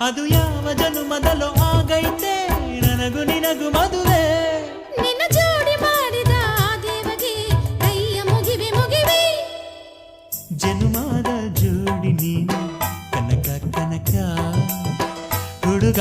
ಅದು ಯಾವ ಜನುಮದಲೋ ಆಗೈತೆ ನನಗೂ ನಿನಗೂ ಮದುವೆ ನಿನ್ನ ಜೋಡಿ ಮಾಡಿದ ಆ ದೇವಗೆ ಕೈಯ ಮುಗಿವೆ ಮುಗಿವೆ ಜನುಮದ ಜೋಡಿ ನೀನು ಕನಕ ಕನಕ ಹುಡುಗ